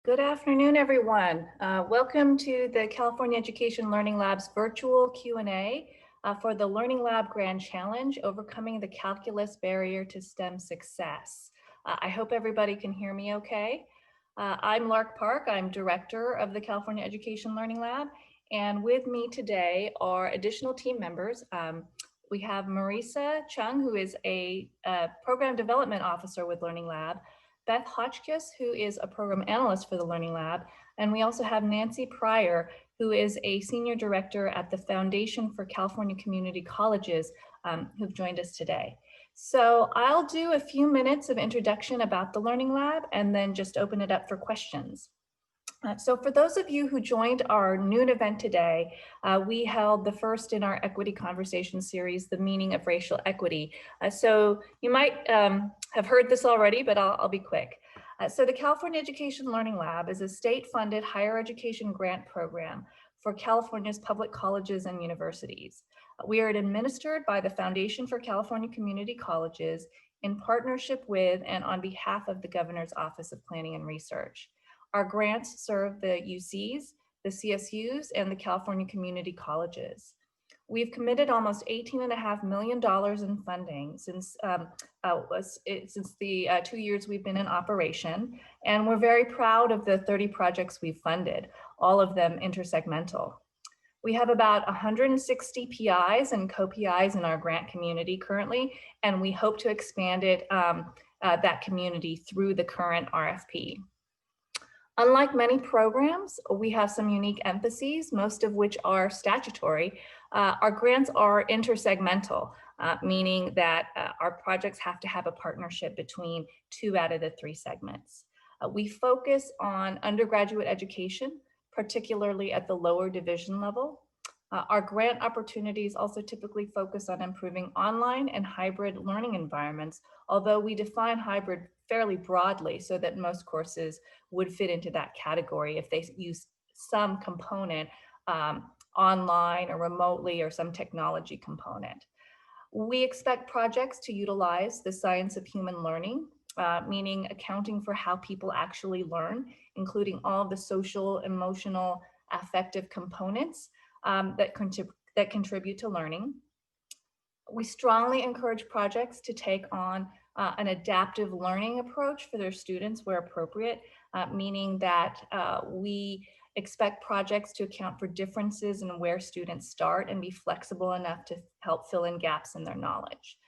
Good afternoon, everyone. Welcome to the California Education Learning Lab's virtual Q&A for the Learning Lab Grand Challenge, Overcoming the Calculus Barrier to STEM Success. I hope everybody can hear me okay. I'm Lark Park. I'm director of the California Education Learning Lab. And with me today are additional team members. We have Marisa Chung, who is a program development officer with Learning Lab, Beth Hotchkiss, who is a program analyst for the Learning Lab, and we also have Nancy Pryor, who is a senior director at the Foundation for California Community Colleges, who've joined us today. So I'll do a few minutes of introduction about the Learning Lab and then just open it up for questions. So for those of you who joined our noon event today, we held the first in our equity conversation series, The Meaning of Racial Equity. So you might have heard this already, but I'll be quick. So the California Education Learning Lab is a state-funded higher education grant program for California's public colleges and universities. We are administered by the Foundation for California Community Colleges in partnership with and on behalf of the Governor's Office of Planning and Research. Our grants serve the UCs, the CSUs, and the California Community Colleges. We've committed almost $18.5 million in funding since the 2 years we've been in operation, and we're very proud of the 30 projects we've funded, all of them intersegmental. We have about 160 PIs and co-PIs in our grant community currently, and we hope to expand it, that community through the current RFP. Unlike many programs, we have some unique emphases, most of which are statutory. Our grants are intersegmental, meaning that our projects have to have a partnership between 2 out of the 3 segments. We focus on undergraduate education, particularly at the lower division level. Our grant opportunities also typically focus on improving online and hybrid learning environments, although we define hybrid fairly broadly so that most courses would fit into that category if they use some component online or remotely or some technology component. We expect projects to utilize the science of human learning, meaning accounting for how people actually learn, including all of the social, emotional, affective components that contribute to learning. We strongly encourage projects to take on an adaptive learning approach for their students where appropriate, meaning that we expect projects to account for differences in where students start and be flexible enough to help fill in gaps in their knowledge.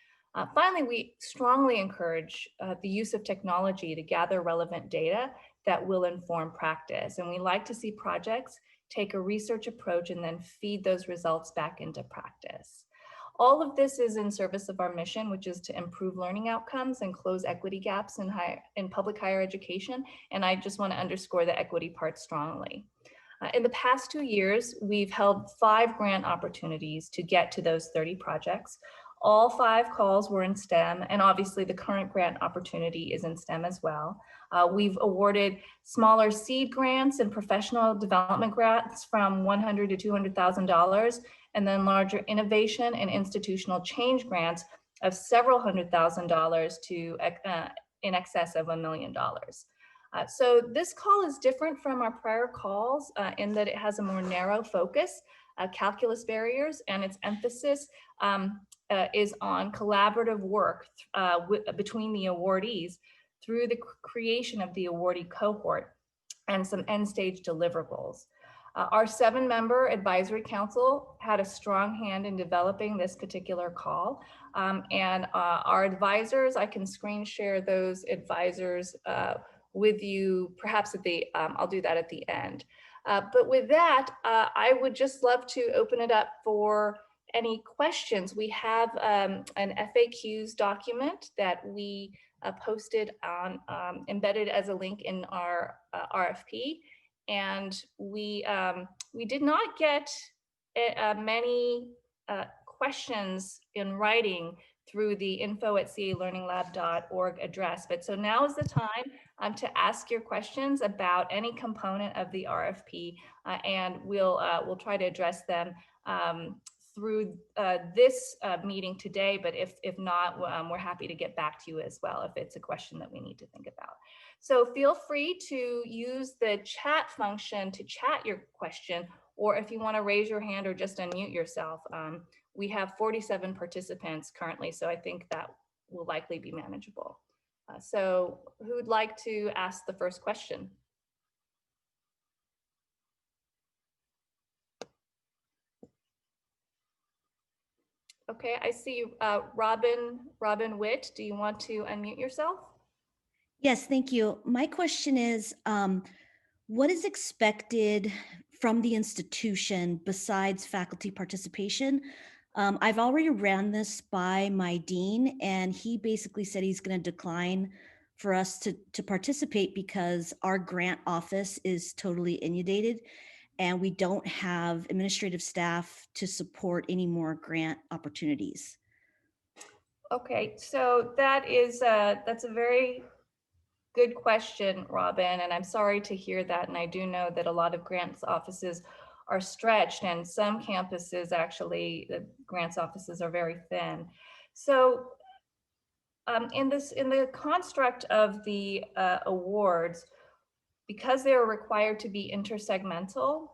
Finally, we strongly encourage the use of technology to gather relevant data that will inform practice. And we like to see projects take a research approach and then feed those results back into practice. All of this is in service of our mission, which is to improve learning outcomes and close equity gaps in public higher education. And I just want to underscore the equity part strongly. In the past 2 years, we've held 5 grant opportunities to get to those 30 projects. All 5 calls were in STEM, and obviously the current grant opportunity is in STEM as well. We've awarded smaller seed grants and professional development grants from $100,000 to $200,000, and then larger innovation and institutional change grants of several $100,000 to in excess of $1 million. So this call is different from our prior calls in that it has a more narrow focus, calculus barriers, and its emphasis is on collaborative work between the awardees through the creation of the awardee cohort and some end-stage deliverables. Our 7-member advisory council had a strong hand in developing this particular call. And our advisors, I can screen share those advisors with you, perhaps at the, I'll do that at the end. But with that, I would just love to open it up for any questions. We have an FAQs document that we posted on, embedded as a link in our RFP. And we did not get many questions in writing through the info@calearninglab.org address. But so now is the time to ask your questions about any component of the RFP, and we'll try to address them through this meeting today, but if not, we're happy to get back to you as well if it's a question that we need to think about. So feel free to use the chat function to chat your question, or if you want to raise your hand or just unmute yourself. We have 47 participants currently, so I think that will likely be manageable. So who would like to ask the first question? Okay, I see you, Robin Witt. Do you want to unmute yourself? Yes, thank you. My question is, what is expected from the institution besides faculty participation? I've already ran this by my dean, and he basically said he's going to decline for us to participate because our grant office is totally inundated and we don't have administrative staff to support any more grant opportunities. Okay, so that's a very good question, Robin, and I'm sorry to hear that. And I do know that a lot of grants offices are stretched, and some campuses actually, the grants offices are very thin. So in the construct of the awards, because they are required to be intersegmental,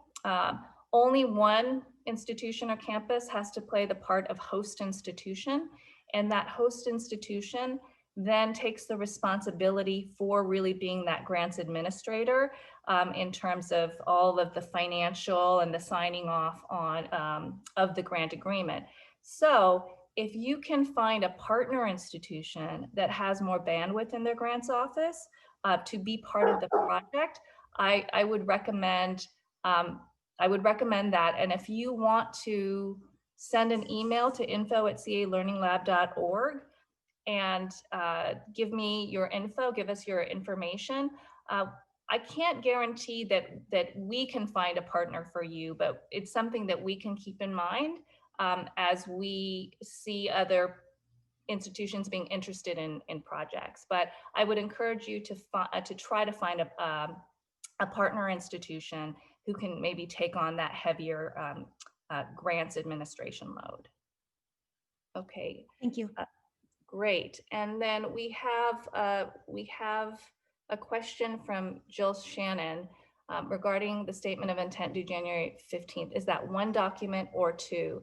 only one institution or campus has to play the part of host institution, and that host institution then takes the responsibility for really being that grants administrator in terms of all of the financial and the signing off on of the grant agreement. So if you can find a partner institution that has more bandwidth in their grants office to be part of the project, I would recommend that. And if you want to send an email to info@calearninglab.org and give me your info, give us your information. I can't guarantee that we can find a partner for you, but it's something that we can keep in mind as we see other institutions being interested in projects. But I would encourage you to try to find a partner institution who can maybe take on that heavier grants administration load. Okay. Thank you. Great. And then we have a question from Jill Shannon regarding the statement of intent due January 15th. Is that one document or two?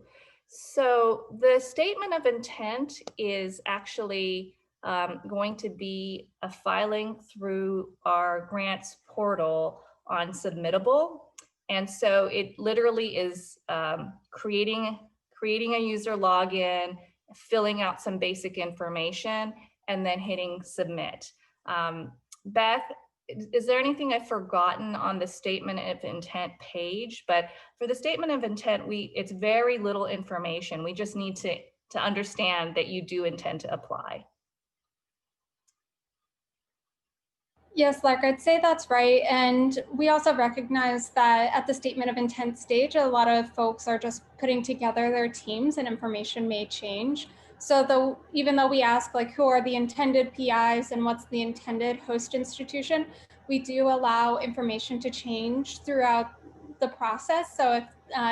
So the statement of intent is actually going to be a filing through our grants portal on Submittable. And so it literally is creating a user login, filling out some basic information, and then hitting submit. Beth, is there anything I've forgotten on the statement of intent page? But for the statement of intent, it's very little information. We just need to understand that you do intend to apply. Yes, Lark, I'd say that's right. And we also recognize that at the statement of intent stage, a lot of folks are just putting together their teams and information may change. So even though we ask like who are the intended PIs and what's the intended host institution, we do allow information to change throughout the process. So if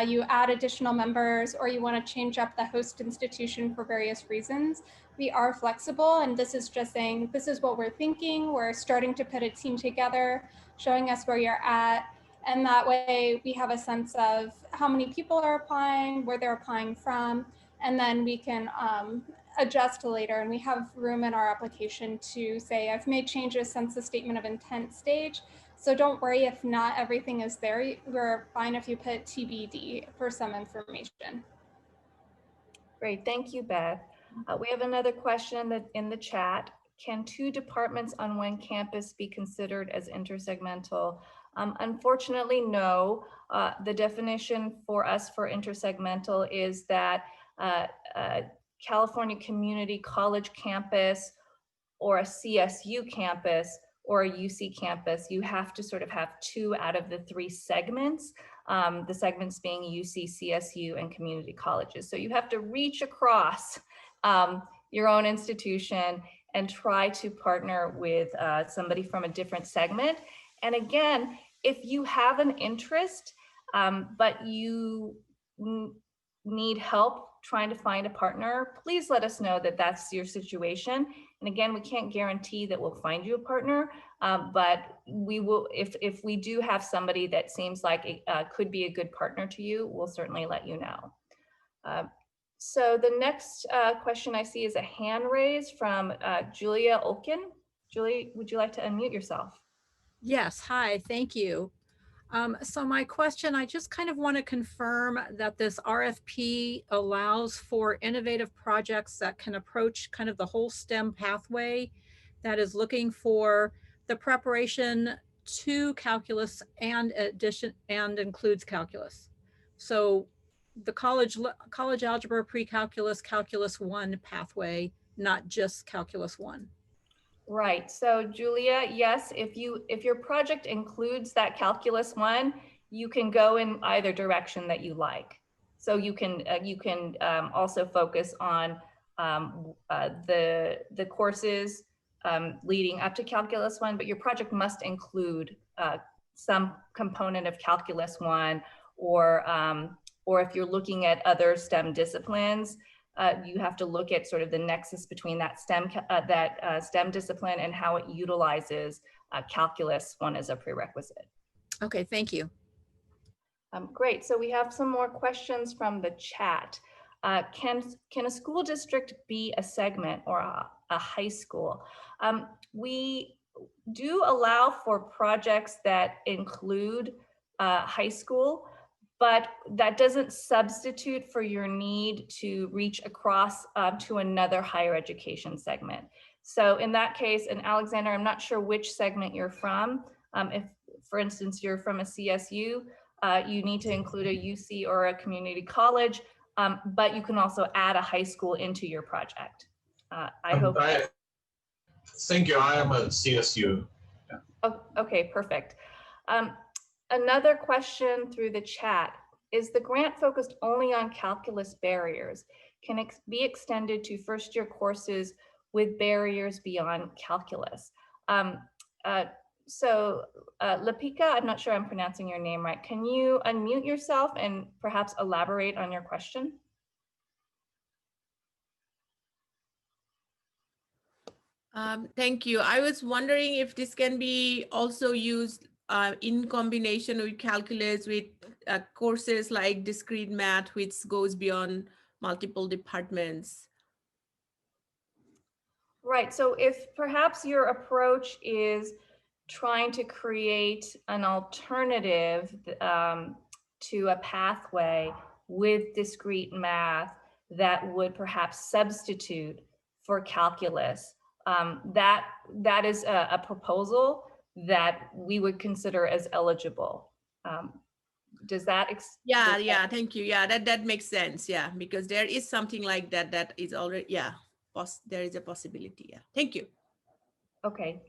you add additional members or you want to change up the host institution for various reasons, we are flexible, and this is just saying, this is what we're thinking. We're starting to put a team together, showing us where you're at. And that way we have a sense of how many people are applying, where they're applying from, and then we can adjust later. And we have room in our application to say, I've made changes since the statement of intent stage. So don't worry if not everything is there. We're fine if you put TBD for some information. Great, thank you, Beth. We have another question in the chat. Can two departments on one campus be considered as intersegmental? Unfortunately, no. The definition for us for intersegmental is that California Community College campus or a CSU campus or a UC campus, you have to sort of have two out of the three segments, the segments being UC, CSU, and community colleges. So you have to reach across your own institution and try to partner with somebody from a different segment. And again, if you have an interest, but you need help trying to find a partner, please let us know that that's your situation. And again, we can't guarantee that we'll find you a partner, but we will, if we do have somebody that seems like it could be a good partner to you, we'll certainly let you know. So the next question I see is a hand raise from Julia Olkin. Julie, would you like to unmute yourself? Yes, hi, thank you. So my question, I just kind of want to confirm that this RFP allows for innovative projects that can approach kind of the whole STEM pathway, that is looking for the preparation to calculus and addition and includes calculus. So the college algebra, pre-calculus, calculus 1 pathway, not just calculus 1. Right. So Julia, yes, if your project includes that calculus 1, you can go in either direction that you like. So you can also focus on the courses leading up to calculus 1, but your project must include some component of calculus 1, or if you're looking at other STEM disciplines, you have to look at sort of the nexus between that STEM discipline and how it utilizes calculus 1 as a prerequisite. Okay, thank you. Great. So we have some more questions from the chat. Can a school district be a segment or a high school? We do allow for projects that include high school, but that doesn't substitute for your need to reach across to another higher education segment. So in that case, and Alexander, I'm not sure which segment you're from. If, for instance, you're from a CSU, you need to include a UC or a community college, but you can also add a high school into your project. Thank you. I am a CSU. Yeah. Oh, okay, perfect. Another question through the chat: is the grant focused only on calculus barriers? Can it be extended to first-year courses with barriers beyond calculus? Lapika, I'm not sure I'm pronouncing your name right. Can you unmute yourself and perhaps elaborate on your question? Thank you. I was wondering if this can be also used in combination with calculus, with courses like discrete math, which goes beyond multiple departments. Right. So if perhaps your approach is trying to create an alternative to a pathway with discrete math that would perhaps substitute for calculus, that is a proposal that we would consider as eligible. Does that? Yeah, thank you. Yeah, that makes sense. Yeah, because there is something like that that is already, yeah, there is a possibility. Yeah, thank you. Okay.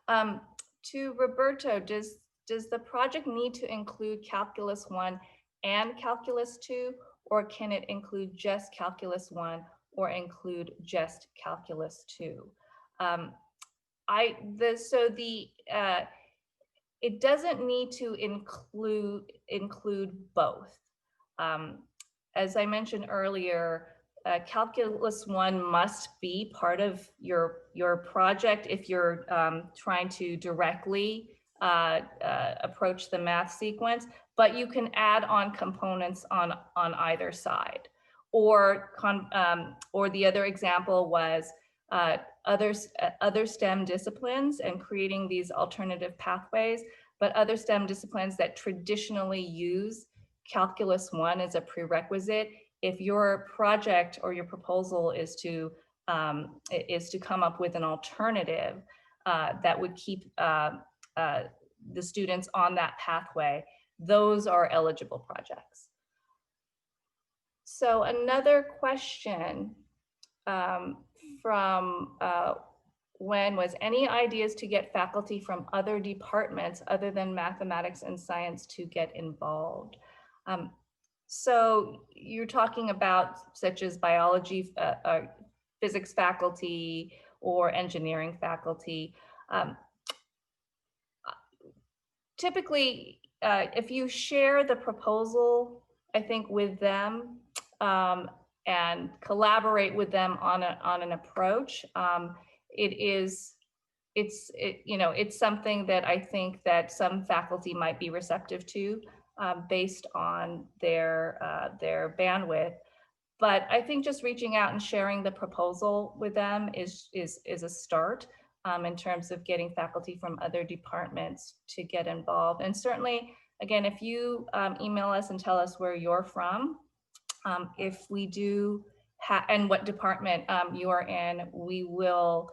To Roberto, does the project need to include calculus 1 and calculus 2, or can it include just calculus 1 or include just calculus 2? It doesn't need to include both. As I mentioned earlier, calculus 1 must be part of your project if you're trying to directly approach the math sequence, but you can add on components on either side. Or the other example was other STEM disciplines and creating these alternative pathways, but other STEM disciplines that traditionally use calculus 1 as a prerequisite. If your project or your proposal is to come up with an alternative that would keep the students on that pathway, those are eligible projects. So another question from Wen was, any ideas to get faculty from other departments other than mathematics and science to get involved? So you're talking about such as biology, physics faculty, or engineering faculty. Typically, if you share the proposal, I think with them, and collaborate with them on an approach. It's something that I think that some faculty might be receptive to based on their bandwidth. But I think just reaching out and sharing the proposal with them is a start in terms of getting faculty from other departments to get involved. And certainly, again, if you email us and tell us where you're from, if we do and what department you are in, we will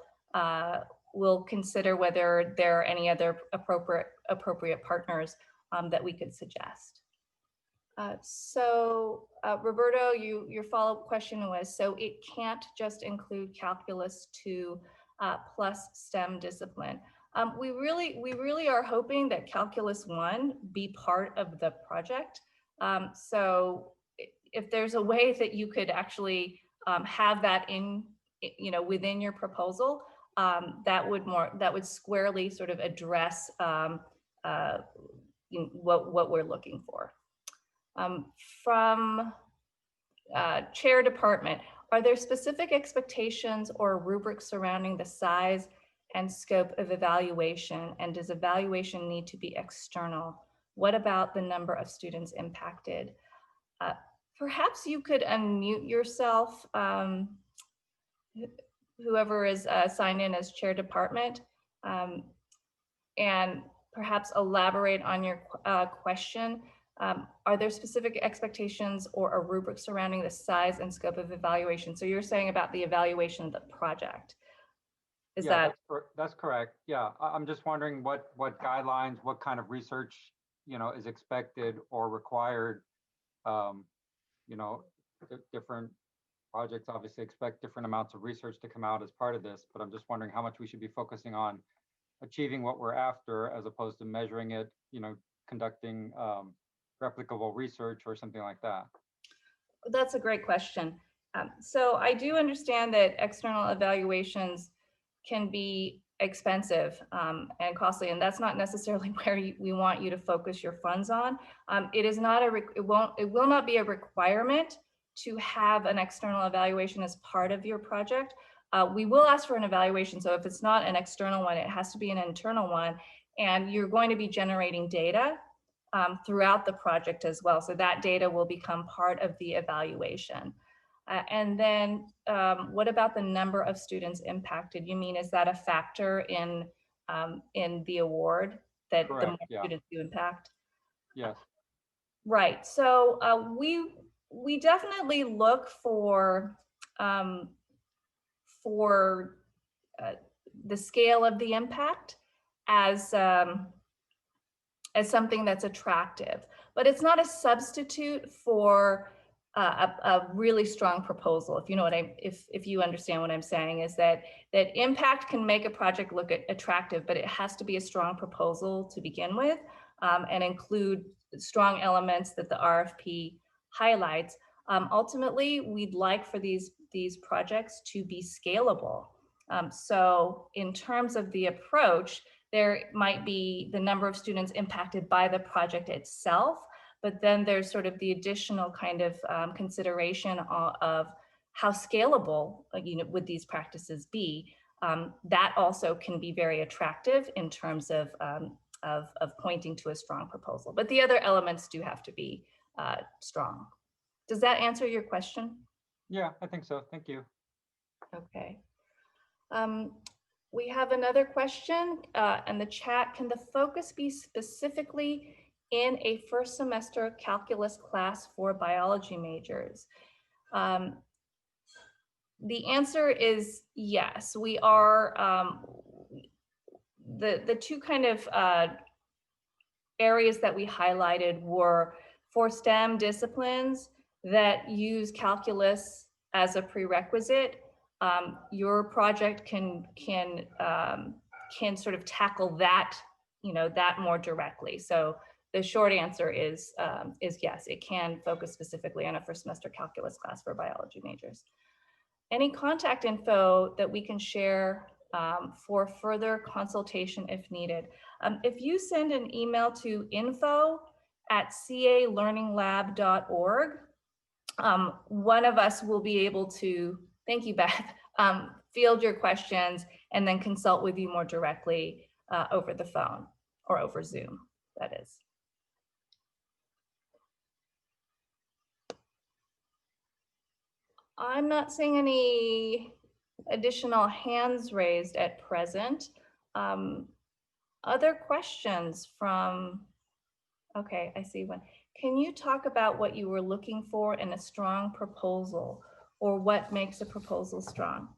consider whether there are any other appropriate partners that we could suggest. Roberto, your follow-up question was, so it can't just include Calculus 2 plus STEM discipline. We really are hoping that Calculus 1 be part of the project. So if there's a way that you could actually have that within your proposal, that would squarely sort of address what we're looking for. From chair department, are there specific expectations or rubrics surrounding the size and scope of evaluation? And does evaluation need to be external? What about the number of students impacted? Perhaps you could unmute yourself, whoever is signed in as chair department, and perhaps elaborate on your question. Are there specific expectations or a rubric surrounding the size and scope of evaluation? So you're saying about the evaluation of the project. That's correct. Yeah, I'm just wondering what guidelines, what kind of research, is expected or required. Different projects obviously expect different amounts of research to come out as part of this, but I'm just wondering how much we should be focusing on achieving what we're after as opposed to measuring it, conducting replicable research or something like that. That's a great question. So I do understand that external evaluations can be expensive and costly, and that's not necessarily where we want you to focus your funds on. It will not be a requirement to have an external evaluation as part of your project. We will ask for an evaluation, so if it's not an external one, it has to be an internal one, and you're going to be generating data throughout the project as well. So that data will become part of the evaluation. And then what about the number of students impacted? You mean, is that a factor in the award, that Correct, the more yeah. students you impact? Yes. Right, so we definitely look for the scale of the impact as something that's attractive, but it's not a substitute for a really strong proposal. If you know what if you understand what I'm saying, is that impact can make a project look attractive, but it has to be a strong proposal to begin with, and include strong elements that the RFP highlights. Ultimately, we'd like for these projects to be scalable. So in terms of the approach, there might be the number of students impacted by the project itself, but then there's sort of the additional kind of consideration of how scalable would these practices be. That also can be very attractive in terms of pointing to a strong proposal. But the other elements do have to be strong. Does that answer your question? Yeah, I think so. Thank you. Okay. We have another question in the chat. Can the focus be specifically in a first semester calculus class for biology majors? The answer is yes. We are, the two kind of areas that we highlighted were for STEM disciplines that use calculus as a prerequisite. Your project can sort of tackle that, that more directly. So the short answer is yes, it can focus specifically on a first semester calculus class for biology majors. Any contact info that we can share for further consultation if needed. If you send an email to info@calearninglab.org, one of us will be able to, thank you, Beth, field your questions and then consult with you more directly over the phone or over Zoom, that is. I'm not seeing any additional hands raised at present. Other questions from, okay, I see one. Can you talk about what you were looking for in a strong proposal, or what makes a proposal strong?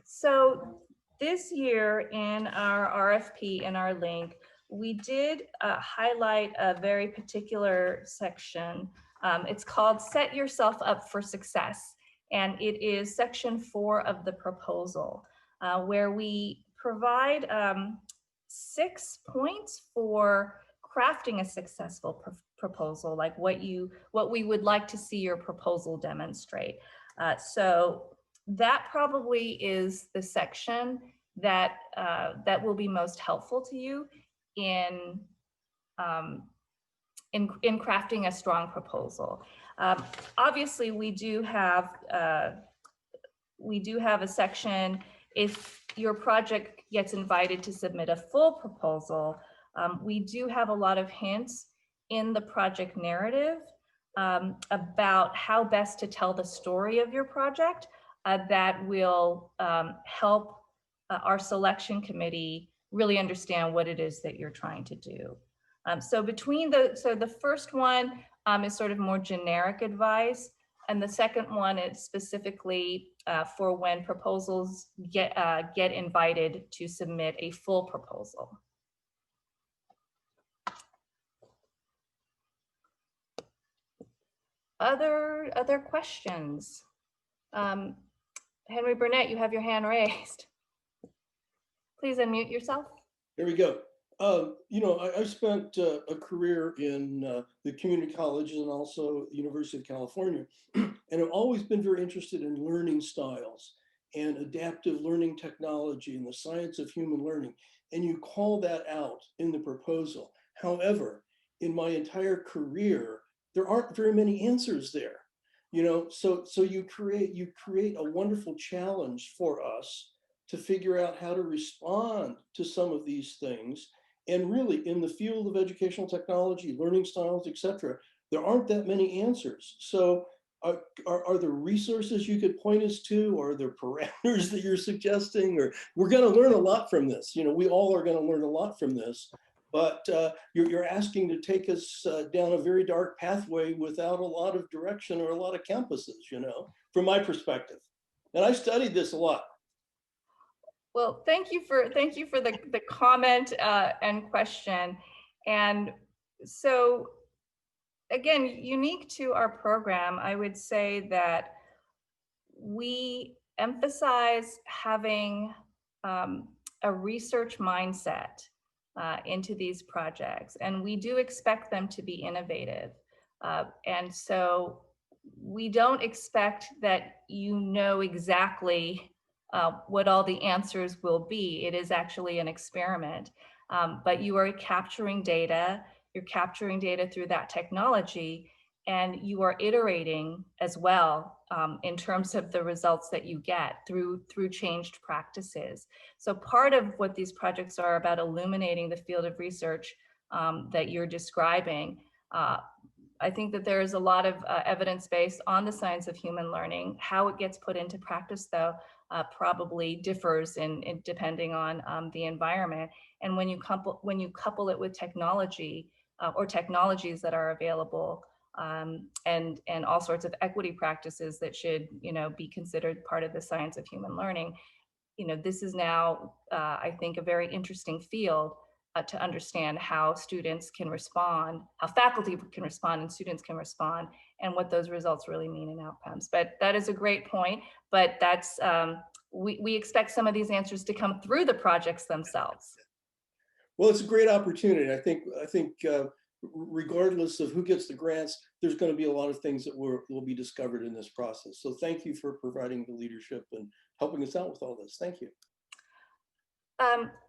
So this year in our RFP, in our link, we did highlight a very particular section. It's called Set Yourself Up for Success. And it is section 4 of the proposal, where we provide 6 points for crafting a successful proposal, like what we would like to see your proposal demonstrate. So that probably is the section that that will be most helpful to you in crafting a strong proposal. Obviously, we do have a section if your project gets invited to submit a full proposal. We do have a lot of hints in the project narrative about how best to tell the story of your project that will help our selection committee really understand what it is that you're trying to do. So the first one is sort of more generic advice, and the second one is specifically for when proposals get invited to submit a full proposal. Other questions? Henry Burnett, you have your hand raised. Please unmute yourself. There we go. You know, I've spent a career in the community colleges and also the University of California, and I've always been very interested in learning styles and adaptive learning technology and the science of human learning. And you call that out in the proposal. However, in my entire career, there aren't very many answers there. You know, so you create a wonderful challenge for us to figure out how to respond to some of these things. And really, in the field of educational technology, learning styles, et cetera, there aren't that many answers. So are there resources you could point us to, or are there parameters that you're suggesting? Or we're going to learn a lot from this. You know, we all are going to learn a lot from this. But you're asking to take us down a very dark pathway without a lot of direction or a lot of campuses, you know, from my perspective. And I studied this a lot. Well, thank you for the comment and question. And so, again, unique to our program, I would say that we emphasize having a research mindset into these projects, and we do expect them to be innovative. And so we don't expect that you know exactly what all the answers will be. It is actually an experiment, but you are capturing data. You're capturing data through that technology, and you are iterating as well in terms of the results that you get through changed practices. So part of what these projects are about illuminating the field of research that you're describing. I think that there is a lot of evidence based on the science of human learning. How it gets put into practice, though, probably differs in depending on the environment. And when you couple it with technology or technologies that are available, and all sorts of equity practices that should, you know, be considered part of the science of human learning, you know, this is now, I think, a very interesting field to understand how students can respond, how faculty can respond and students can respond, and what those results really mean in outcomes. But that is a great point, but that's, we expect some of these answers to come through the projects themselves. Well, it's a great opportunity. I think regardless of who gets the grants, there's going to be a lot of things that will be discovered in this process. So thank you for providing the leadership and helping us out with all this. Thank you.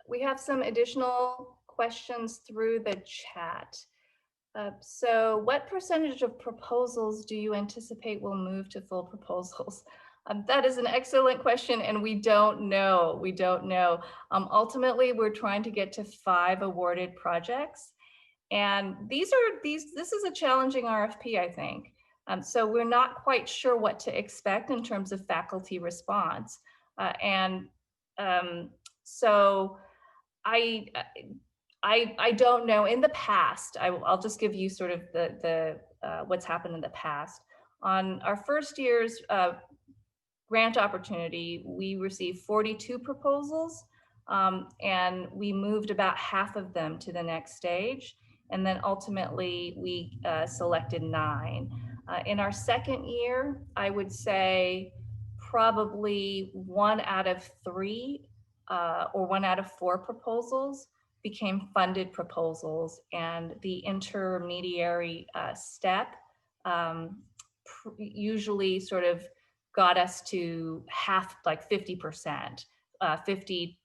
We have some additional questions through the chat. So what percentage of proposals do you anticipate will move to full proposals? That is an excellent question, and we don't know. We don't know. Ultimately, we're trying to get to 5 awarded projects. And this is a challenging RFP, I think. So we're not quite sure what to expect in terms of faculty response. So I don't know. In the past, I'll just give you sort of the what's happened in the past. On our first year's grant opportunity, we received 42 proposals, and we moved about half of them to the next stage. And then ultimately we selected 9. In our second year, I would say probably 1 out of 3 or 1 out of 4 proposals became funded proposals, and the intermediary step usually sort of got us to half, like 50%, 50,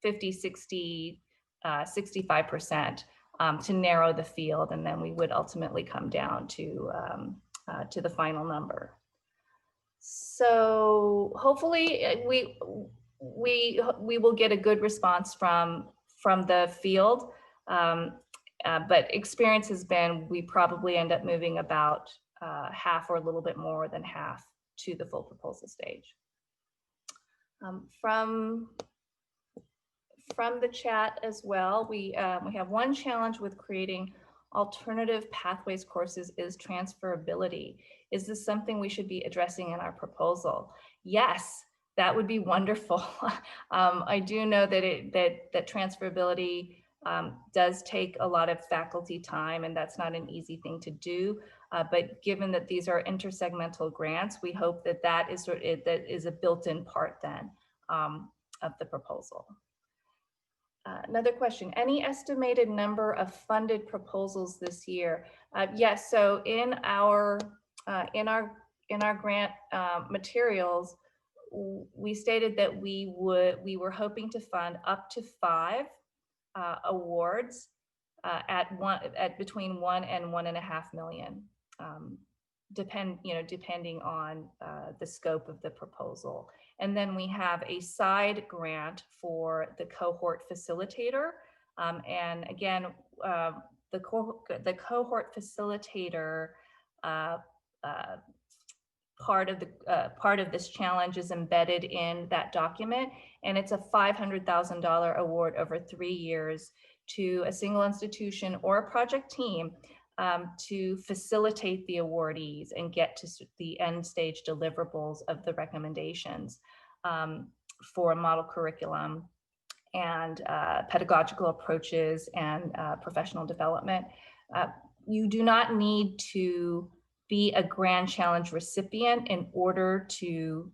60, 65% to narrow the field, and then we would ultimately come down to the final number. So hopefully we will get a good response from the field, but experience has been we probably end up moving about half or a little bit more than half to the full proposal stage. From the chat as well, we have one challenge with creating alternative pathways courses is transferability. Is this something we should be addressing in our proposal? Yes, that would be wonderful. I do know that transferability does take a lot of faculty time, and that's not an easy thing to do. But given that these are intersegmental grants, we hope that that is a built-in part then of the proposal. Another question, any estimated number of funded proposals this year? Yes, so in our grant materials, we stated that we were hoping to fund up to 5 awards at between 1 and 1.5 million, depending on the scope of the proposal. And then we have a side grant for the cohort facilitator. And again, the cohort facilitator part of this challenge is embedded in that document, and it's a $500,000 award over 3 years to a single institution or a project team to facilitate the awardees and get to the end stage deliverables of the recommendations for a model curriculum and pedagogical approaches and professional development. You do not need to be a Grand Challenge recipient in order to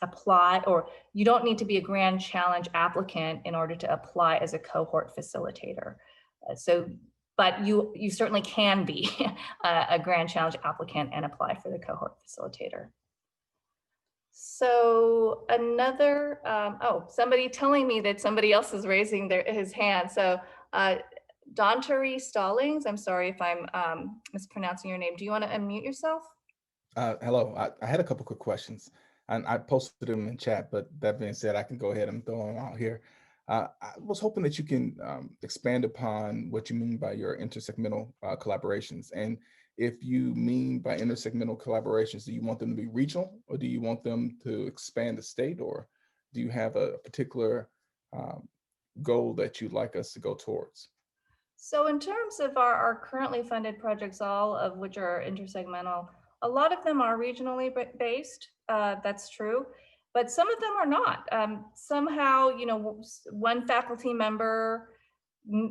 apply, or you don't need to be a Grand Challenge applicant in order to apply as a cohort facilitator. But you certainly can be a Grand Challenge applicant and apply for the cohort facilitator. So another, somebody telling me that somebody else is raising his hand. So Dontari Stallings, I'm sorry if I'm mispronouncing your name. Do you want to unmute yourself? Hello, I had a couple quick questions, and I posted them in chat, but that being said, I can go ahead and throw them out here. I was hoping that you can expand upon what you mean by your intersegmental collaborations. And if you mean by intersegmental collaborations, do you want them to be regional, or do you want them to expand the state, or do you have a particular goal that you'd like us to go towards? So in terms of our currently funded projects, all of which are intersegmental, a lot of them are regionally based, that's true, but some of them are not. Somehow, one faculty member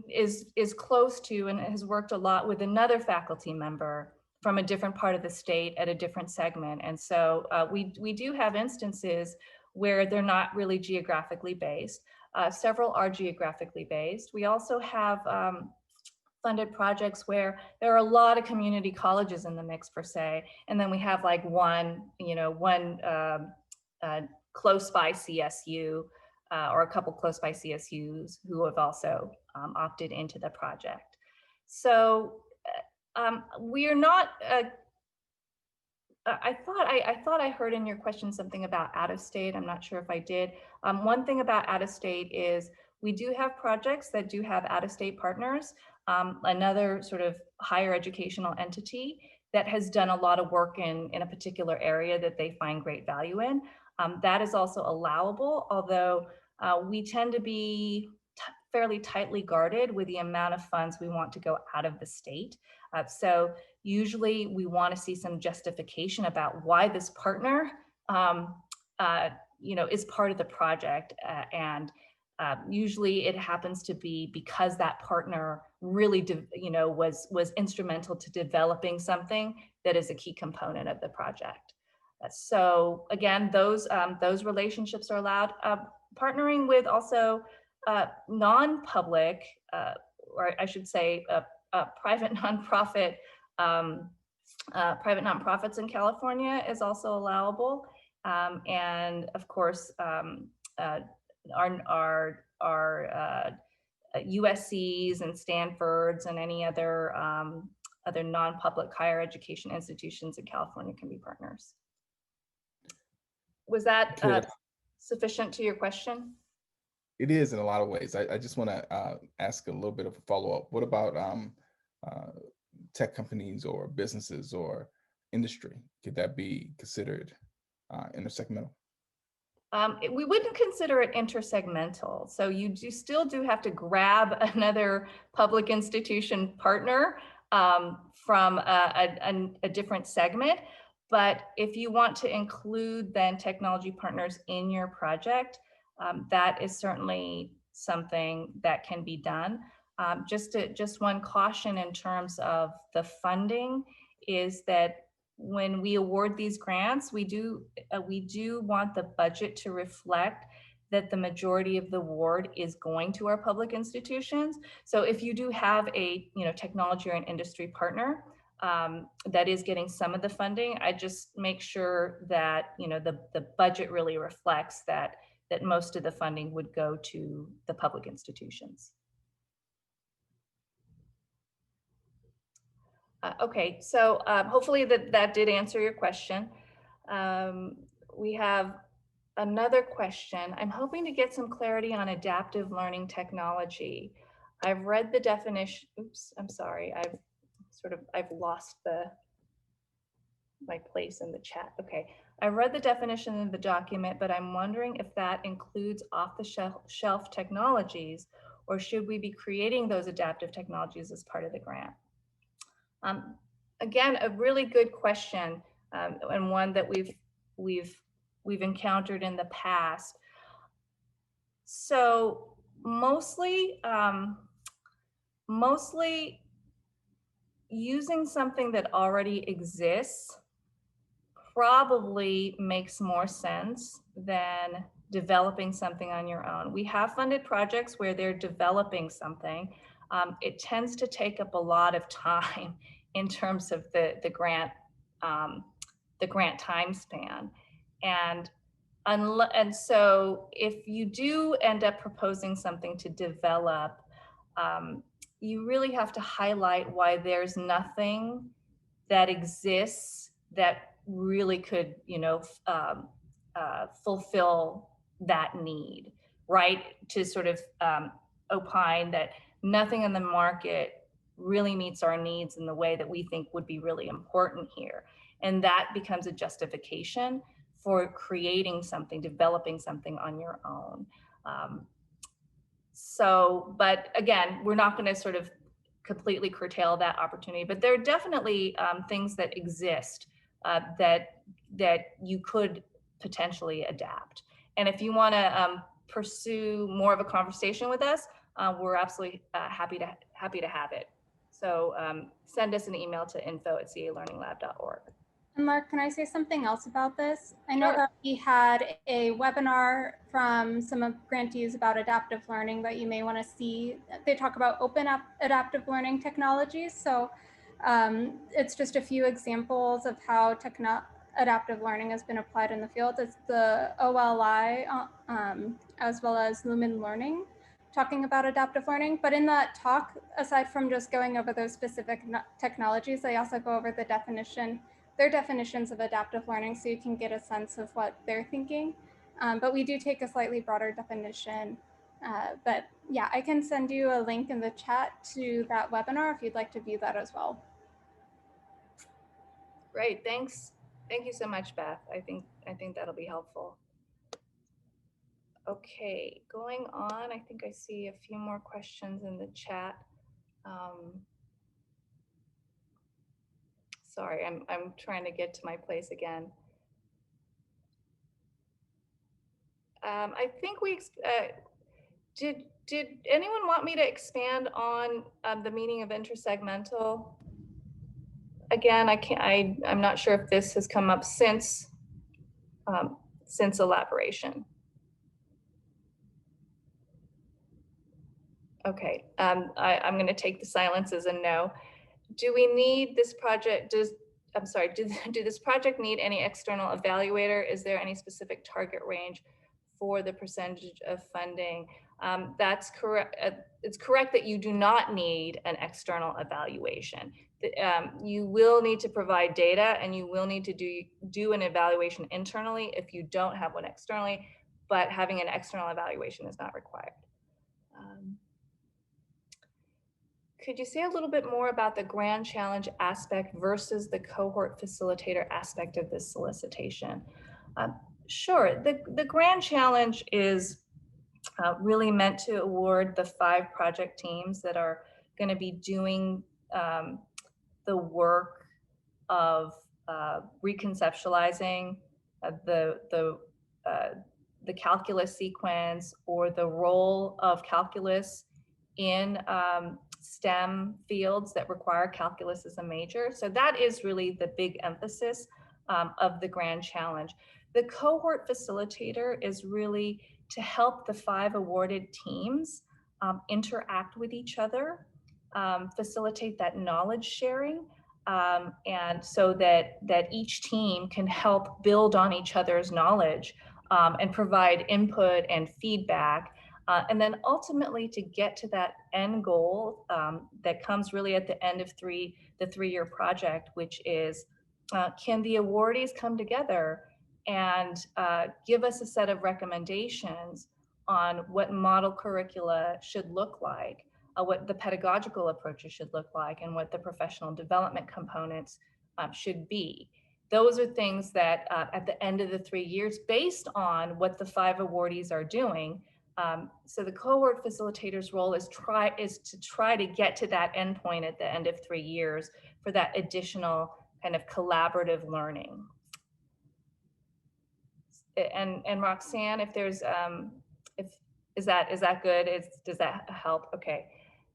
is close to and has worked a lot with another faculty member from a different part of the state at a different segment. And so we do have instances where they're not really geographically based. Several are geographically based. We also have funded projects where there are a lot of community colleges in the mix per se, and then we have like one close by CSU or a couple close by CSUs who have also opted into the project. So We are not, I thought I heard in your question something about out of state. I'm not sure if I did. One thing about out of state is we do have projects that do have out of state partners. Another sort of higher educational entity that has done a lot of work in a particular area that they find great value in. That is also allowable, although we tend to be fairly tightly guarded with the amount of funds we want to go out of the state. So usually we want to see some justification about why this partner is part of the project. And usually it happens to be because that partner really was instrumental to developing something that is a key component of the project. So again, those relationships are allowed. Partnering with also non-public, or I should say private nonprofit, private nonprofits in California is also allowable. And of course, our USCs and Stanfords and any other non-public higher education institutions in California can be partners. Was that sufficient to your question? It is in a lot of ways. I just want to ask a little bit of a follow-up. What about tech companies or businesses or industry? Could that be considered intersegmental? We wouldn't consider it intersegmental. So you still do have to grab another public institution partner from a different segment. But if you want to include then technology partners in your project, that is certainly something that can be done. Just one caution in terms of the funding is that when we award these grants, we do want the budget to reflect that the majority of the award is going to our public institutions. So if you do have a technology or an industry partner that is getting some of the funding, I just make sure that the budget really reflects that most of the funding would go to the public institutions. Okay, so hopefully that did answer your question. We have another question. I'm hoping to get some clarity on adaptive learning technology. I've read the definition. Oops, I'm sorry. I've lost my place in the chat. Okay, I read the definition in the document, but I'm wondering if that includes off-the-shelf technologies, or should we be creating those adaptive technologies as part of the grant? Again, a really good question, and one that we've encountered in the past. So mostly using something that already exists probably makes more sense than developing something on your own. We have funded projects where they're developing something. It tends to take up a lot of time in terms of the grant time span. And so if you do end up proposing something to develop, you really have to highlight why there's nothing that exists that really could, fulfill that need, right? To sort of opine that nothing in the market really meets our needs in the way that we think would be really important here. And that becomes a justification for creating something, developing something on your own. But again, we're not going to sort of completely curtail that opportunity, but there are definitely things that exist that you could potentially adapt. And if you want to pursue more of a conversation with us, we're absolutely happy to have it. So send us an email to info@calearninglab.org. And Mark, can I say something else about this? I know Sure. that we had a webinar from some of grantees about adaptive learning that you may want to see. They talk about open adaptive learning technologies. So it's just a few examples of how adaptive learning has been applied in the field. It's the OLI as well as Lumen Learning talking about adaptive learning. But in that talk, aside from just going over those specific technologies, they also go over their definitions of adaptive learning, so you can get a sense of what they're thinking. But we do take a slightly broader definition. But yeah, I can send you a link in the chat to that webinar if you'd like to view that as well. Great, thanks. Thank you so much, Beth. I think that'll be helpful. Okay, going on, I think I see a few more questions in the chat. Sorry, I'm trying to get to my place again. I think did anyone want me to expand on the meaning of intersegmental? Again, I'm not sure if this has come up since elaboration. Okay, I'm going to take the silence as a no. Do we need this project? Do this project need any external evaluator? Is there any specific target range for the percentage of funding? That's correct. It's correct that you do not need an external evaluation. You will need to provide data, and you will need to do an evaluation internally if you don't have one externally, but having an external evaluation is not required. Could you say a little bit more about the grand challenge aspect versus the cohort facilitator aspect of this solicitation? Sure, the grand challenge is really meant to award the 5 project teams that are going to be doing the work of reconceptualizing the calculus sequence, or the role of calculus in STEM fields that require calculus as a major. So that is really the big emphasis of the grand challenge. The cohort facilitator is really to help the 5 awarded teams interact with each other, facilitate that knowledge sharing, and so that each team can help build on each other's knowledge and provide input and feedback. And then ultimately to get to that end goal that comes really at the end of the 3-year project, which is, can the awardees come together and give us a set of recommendations on what model curricula should look like, what the pedagogical approaches should look like, and what the professional development components should be. Those are things that at the end of the 3 years, based on what the 5 awardees are doing. So the cohort facilitator's role is to try to get to that endpoint at the end of 3 years for that additional kind of collaborative learning. And Roxanne, if there's is that good? Does that help? Okay.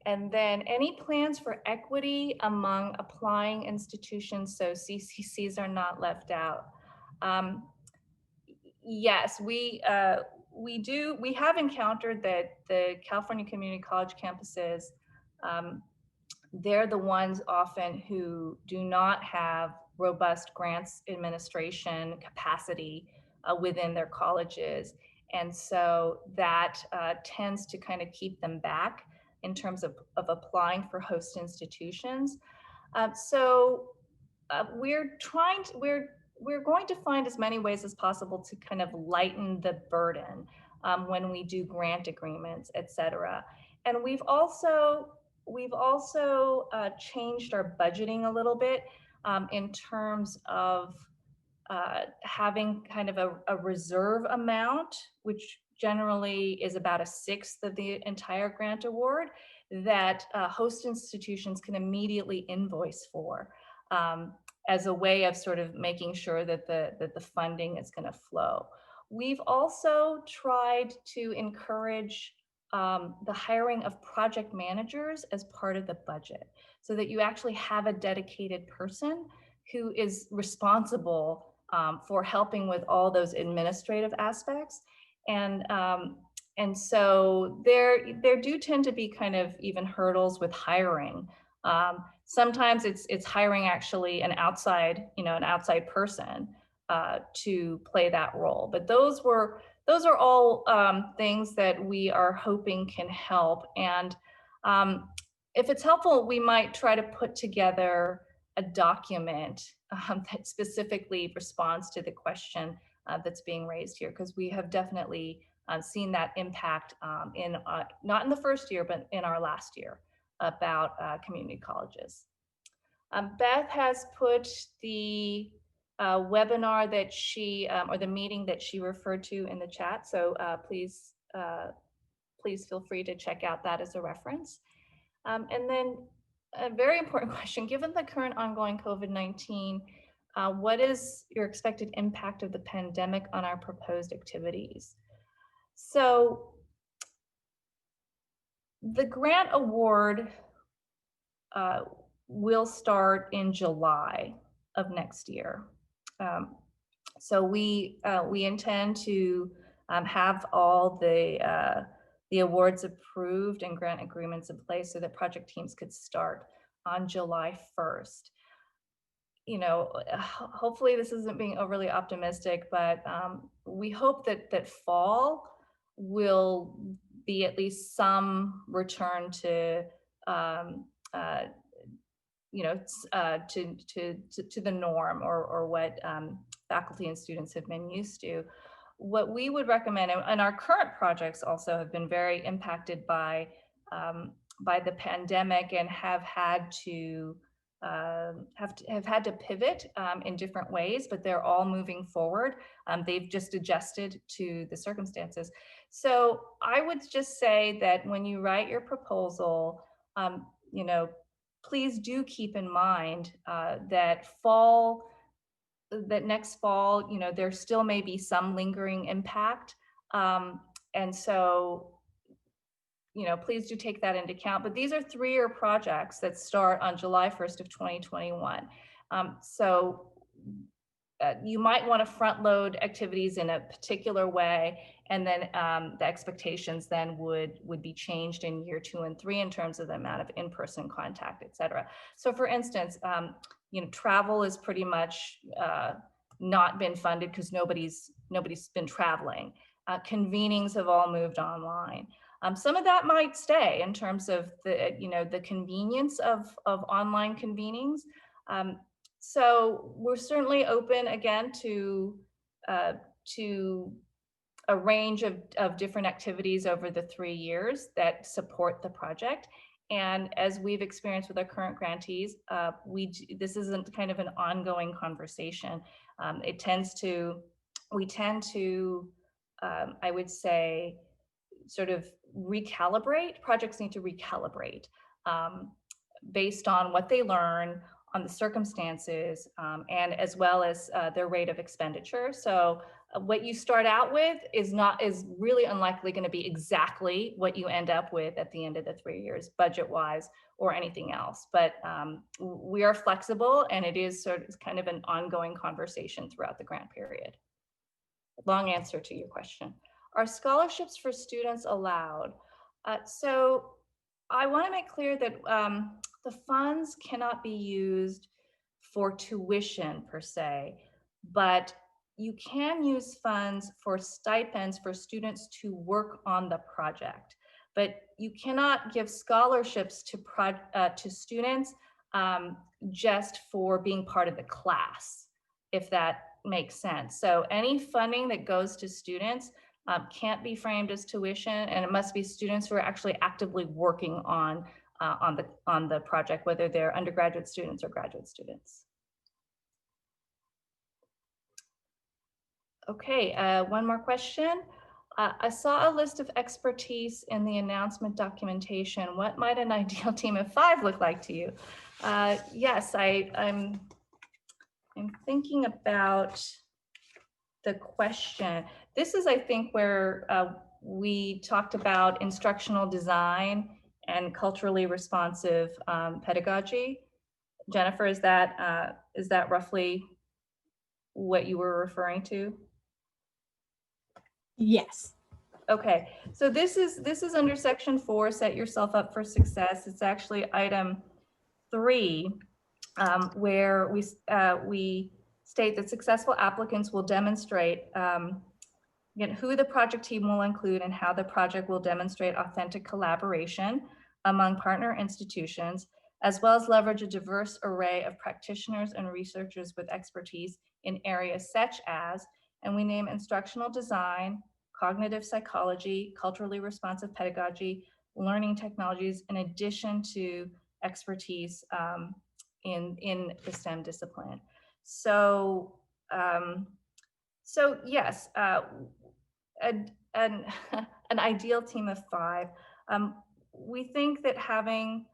And then any plans for equity among applying institutions so CCCs are not left out? Yes, we do. We have encountered that the California community college campuses, they're the ones often who do not have robust grants administration capacity within their colleges. And so that tends to kind of keep them back in terms of applying for host institutions. We're going to find as many ways as possible to kind of lighten the burden when we do grant agreements, et cetera. And we've also changed our budgeting a little bit in terms of having kind of a reserve amount, which generally is about 1/6 of the entire grant award, that host institutions can immediately invoice for as a way of sort of making sure that the funding is going to flow. We've also tried to encourage the hiring of project managers as part of the budget, so that you actually have a dedicated person who is responsible for helping with all those administrative aspects. And so there do tend to be kind of even hurdles with hiring. Sometimes it's hiring actually an outside person to play that role. But those were those are all things that we are hoping can help. And if it's helpful, we might try to put together a document that specifically responds to the question that's being raised here, because we have definitely seen that impact in not in the first year, but in our last year about community colleges. Beth has put the webinar that she, or the meeting that she referred to in the chat. So please feel free to check out that as a reference. And then a very important question, given the current ongoing COVID-19, what is your expected impact of the pandemic on our proposed activities? So the grant award will start in July of next year. So we intend to have all the awards approved and grant agreements in place so that project teams could start on July 1st. You know, hopefully this isn't being overly optimistic, but we hope that fall will be at least some return to you know, to the norm, or what faculty and students have been used to. What we would recommend, and our current projects also have been very impacted by the pandemic and have had to pivot in different ways, but they're all moving forward. They've just adjusted to the circumstances. So I would just say that when you write your proposal, you know, please do keep in mind that next fall, you know, there still may be some lingering impact. And so, you know, please do take that into account. But these are 3-year projects that start on July 1st of 2021. So you might want to front load activities in a particular way, and then the expectations then would be changed in year 2 and 3 in terms of the amount of in-person contact, et cetera. So for instance, you know, travel is pretty much not been funded because nobody's been traveling. Convenings have all moved online. Some of that might stay in terms of the, you know, the convenience of online convenings. So we're certainly open again to a range of different activities over the 3 years that support the project. And as we've experienced with our current grantees, this isn't kind of an ongoing conversation. We tend to, I would say, sort of recalibrate. Projects need to recalibrate based on what they learn, on the circumstances, and as well as their rate of expenditure. So what you start out with is really unlikely going to be exactly what you end up with at the end of the 3 years, budget-wise or anything else. But we are flexible, and it is sort of kind of an ongoing conversation throughout the grant period. Long answer to your question. Are scholarships for students allowed? So I want to make clear that the funds cannot be used for tuition per se, but you can use funds for stipends for students to work on the project. But you cannot give scholarships to students just for being part of the class, if that makes sense. So any funding that goes to students can't be framed as tuition, and it must be students who are actually actively working on the project, whether they're undergraduate students or graduate students. Okay, one more question. I saw a list of expertise in the announcement documentation. What might an ideal team of 5 look like to you? Yes, I'm thinking about the question. This is, I think, where we talked about instructional design and culturally responsive pedagogy. Jennifer, is that roughly what you were referring to? Yes. Okay, so this is under section 4, set yourself up for success. It's actually item 3, where we state that successful applicants will demonstrate Again, who the project team will include and how the project will demonstrate authentic collaboration among partner institutions, as well as leverage a diverse array of practitioners and researchers with expertise in areas such as, and we name instructional design, cognitive psychology, culturally responsive pedagogy, learning technologies, in addition to expertise in the STEM discipline. So, yes, an ideal team of 5. We think that having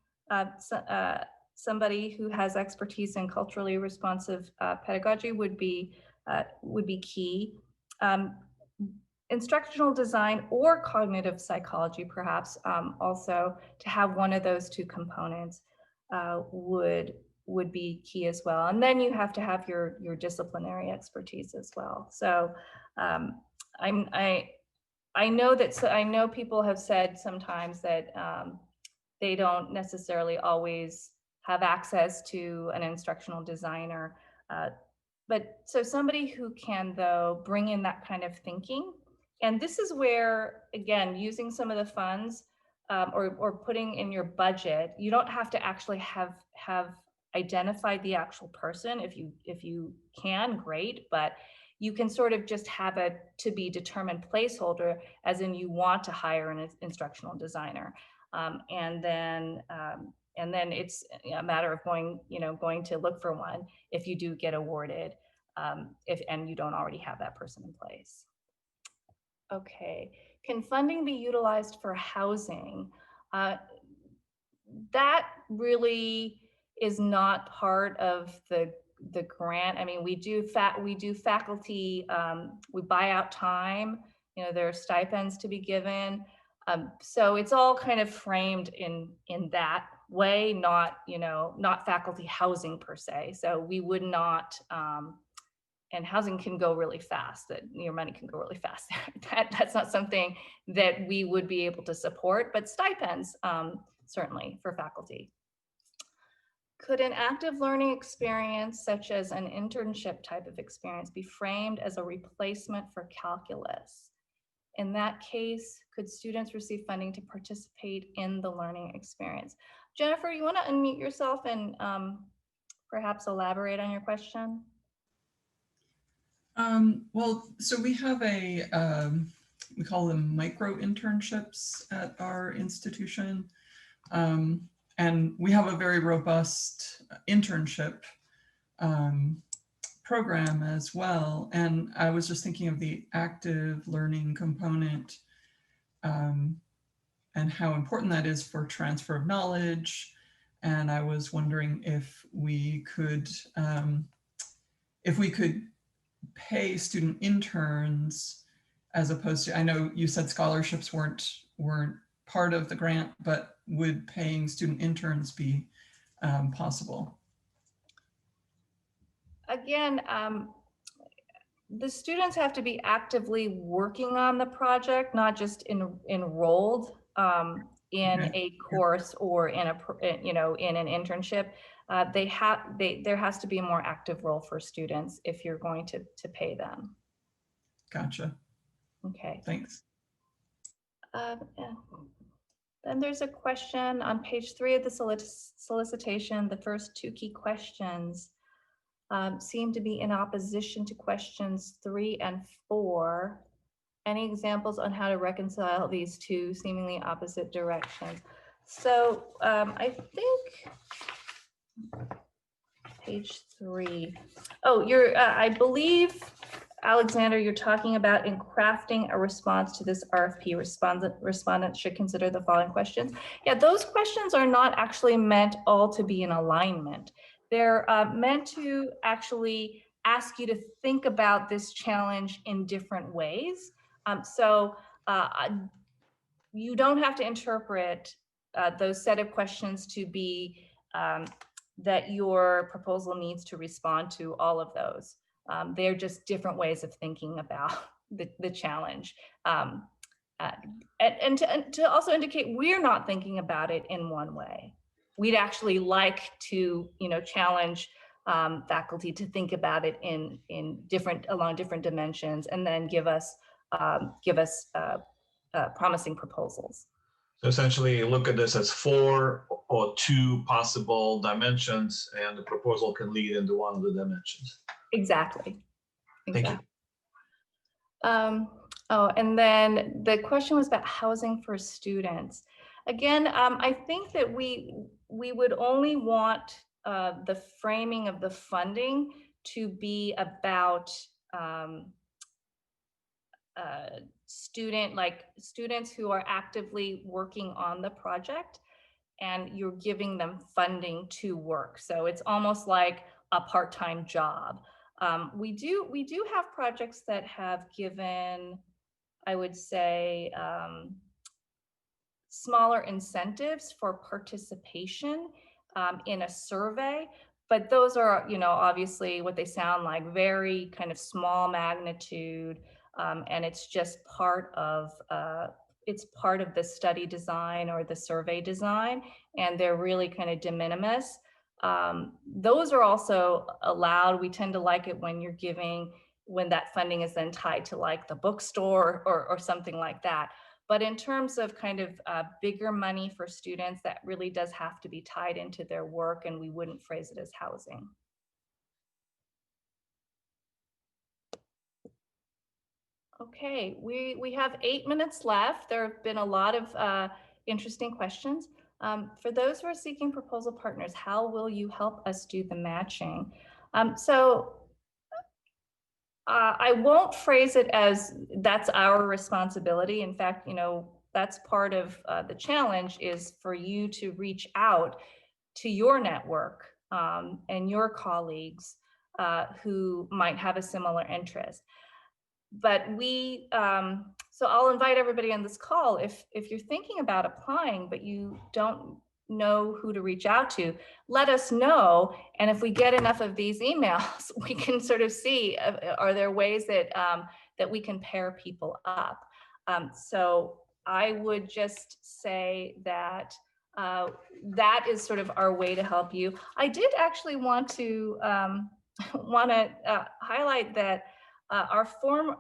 somebody who has expertise in culturally responsive pedagogy would be key. Instructional design or cognitive psychology, perhaps, also to have one of those 2 components would be key as well. And then you have to have your disciplinary expertise as well. So I know people have said sometimes that they don't necessarily always have access to an instructional designer, but so somebody who can, though, bring in that kind of thinking. And this is where, again, using some of the funds or putting in your budget, you don't have to actually have identified the actual person. If you can, great, but you can sort of just have a to be determined placeholder, as in you want to hire an instructional designer, and then it's a matter of going to look for one if you do get awarded, and you don't already have that person in place. Okay, can funding be utilized for housing? That really is not part of the grant. I mean, we do faculty, we buy out time, there are stipends to be given. So it's all kind of framed in that way, not faculty housing per se. So we would not, and housing can go really fast, that your money can go really fast. That's not something that we would be able to support, but stipends, certainly for faculty. Could an active learning experience, such as an internship type of experience, be framed as a replacement for calculus? In that case, could students receive funding to participate in the learning experience? Jennifer, you want to unmute yourself and perhaps elaborate on your question? Well, so we have we call them micro internships at our institution. And we have a very robust internship program as well. And I was just thinking of the active learning component and how important that is for transfer of knowledge. And I was wondering if we could pay student interns as opposed to, I know you said scholarships weren't part of the grant, but would paying student interns be possible? Again, the students have to be actively working on the project, not just enrolled in a course or in in an internship. There has to be a more active role for students if you're going to pay them. Gotcha. Okay. Thanks. Then there's a question on page 3 of the solicitation. The first 2 key questions seem to be in opposition to questions 3 and 4. Any examples on how to reconcile these 2 seemingly opposite directions? So I think page 3. Oh, I believe, Alexander, you're talking about in crafting a response to this RFP, respondents should consider the following questions. Yeah, those questions are not actually meant all to be in alignment. They're meant to actually ask you to think about this challenge in different ways. So you don't have to interpret those set of questions to be that your proposal needs to respond to all of those. They're just different ways of thinking about the challenge. And to also indicate we're not thinking about it in one way. We'd actually like to, challenge faculty to think about it along different dimensions, and then give us give us promising proposals. So essentially look at this as 4 or 2 possible dimensions, and the proposal can lead into one of the dimensions. Exactly. Thank you. Oh, and then the question was about housing for students. Again, I think that we would only want the framing of the funding to be about students who are actively working on the project, and you're giving them funding to work. So it's almost like a part-time job. We do have projects that have given, I would say, smaller incentives for participation in a survey, but those are, obviously what they sound like, very kind of small magnitude, and it's just part of the study design or the survey design, and they're really kind of de minimis. Those are also allowed. We tend to like it when that funding is then tied to like the bookstore or something like that. But in terms of kind of bigger money for students, that really does have to be tied into their work, and we wouldn't phrase it as housing. Okay, we have 8 minutes left. There have been a lot of interesting questions. For those who are seeking proposal partners, how will you help us do the matching? I won't phrase it as that's our responsibility. In fact, that's part of the challenge, is for you to reach out to your network and your colleagues who might have a similar interest. But so I'll invite everybody on this call, if you're thinking about applying, but you don't know who to reach out to, let us know. And if we get enough of these emails, we can sort of see, are there ways that that we can pair people up? So I would just say that that is sort of our way to help you. I did actually want to highlight that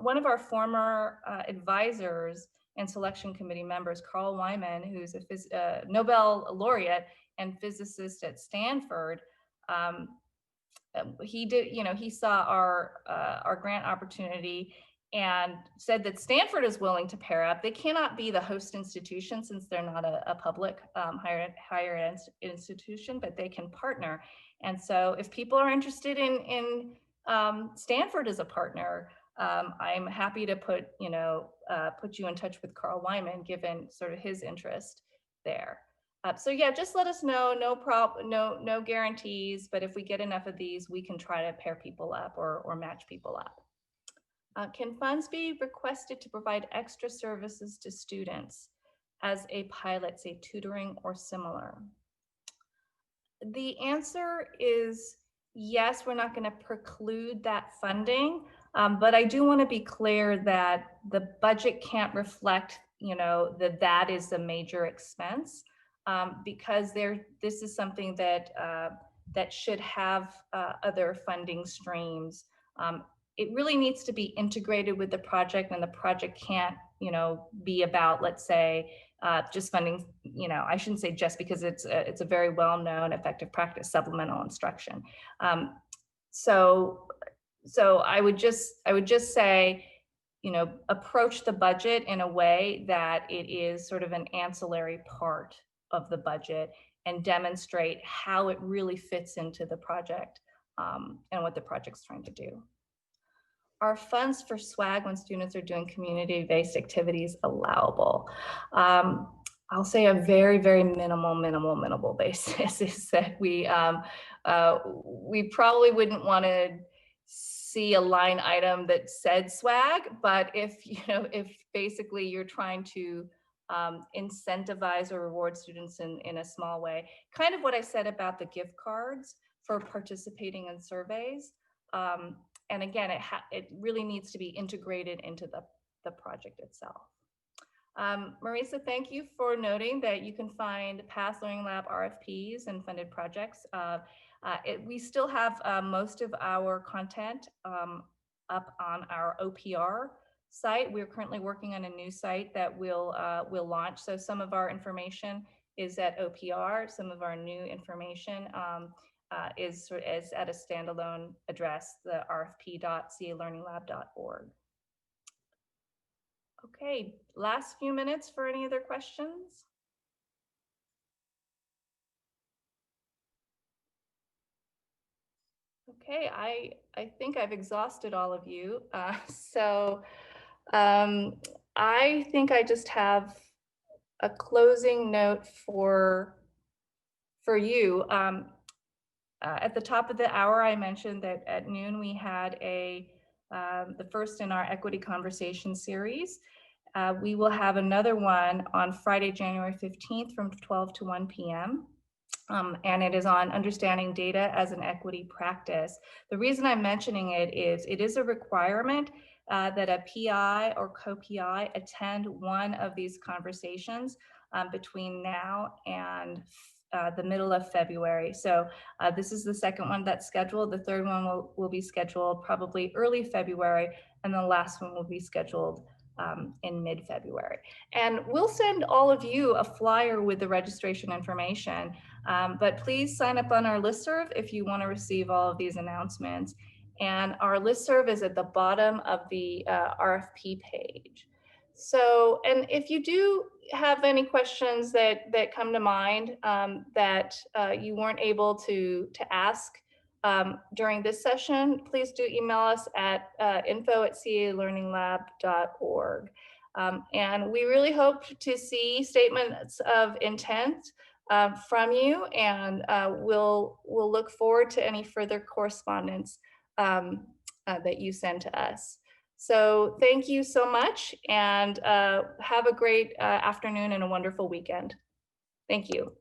one of our former advisors and selection committee members, Carl Wyman, who's a Nobel laureate and physicist at Stanford, he saw our grant opportunity and said that Stanford is willing to pair up. They cannot be the host institution since they're not a public higher ed institution, but they can partner. And so if people are interested in Stanford as a partner, I'm happy to put you in touch with Carl Wyman, given sort of his interest there. So yeah, just let us know. No guarantees, but if we get enough of these, we can try to pair people up or match people up. Can funds be requested to provide extra services to students as a pilot, say tutoring or similar? The answer is yes. We're not going to preclude that funding, but I do want to be clear that the budget can't reflect, that is a major expense, because this is something that that should have other funding streams. It really needs to be integrated with the project, and the project can't, be about, let's say, just funding, I shouldn't say just, because it's a very well-known effective practice, supplemental instruction. So I would just say, approach the budget in a way that it is sort of an ancillary part of the budget, and demonstrate how it really fits into the project and what the project's trying to do. Are funds for swag when students are doing community-based activities allowable? I'll say a very, very minimal basis is that we probably wouldn't want to see a line item that said swag, but if basically you're trying to incentivize or reward students in a small way, kind of what I said about the gift cards for participating in surveys. And again, it really needs to be integrated into the project itself. Marisa, thank you for noting that you can find past Learning Lab RFPs and funded projects. We still have most of our content up on our OPR site. We're currently working on a new site that we'll launch. So some of our information is at OPR. Some of our new information is at a standalone address, the rfp.calearninglab.org. Okay, last few minutes for any other questions. Okay, I think I've exhausted all of you. I think I just have a closing note for you. At the top of the hour, I mentioned that at noon we had the first in our equity conversation series. We will have another one on Friday, January 15th from 12 to 1 p.m. And it is on understanding data as an equity practice. The reason I'm mentioning it is a requirement that a PI or co-PI attend one of these conversations between now and the middle of February. So this is the second one that's scheduled. The third one will be scheduled probably early February, and the last one will be scheduled in mid-February. And we'll send all of you a flyer with the registration information, but please sign up on our listserv if you want to receive all of these announcements. And our listserv is at the bottom of the RFP page. So, and if you do have any questions that come to mind that you weren't able to ask during this session, please do email us at info@calearninglab.org. And we really hope to see statements of intent from you, and we'll look forward to any further correspondence that you send to us. So thank you so much, and have a great afternoon and a wonderful weekend. Thank you.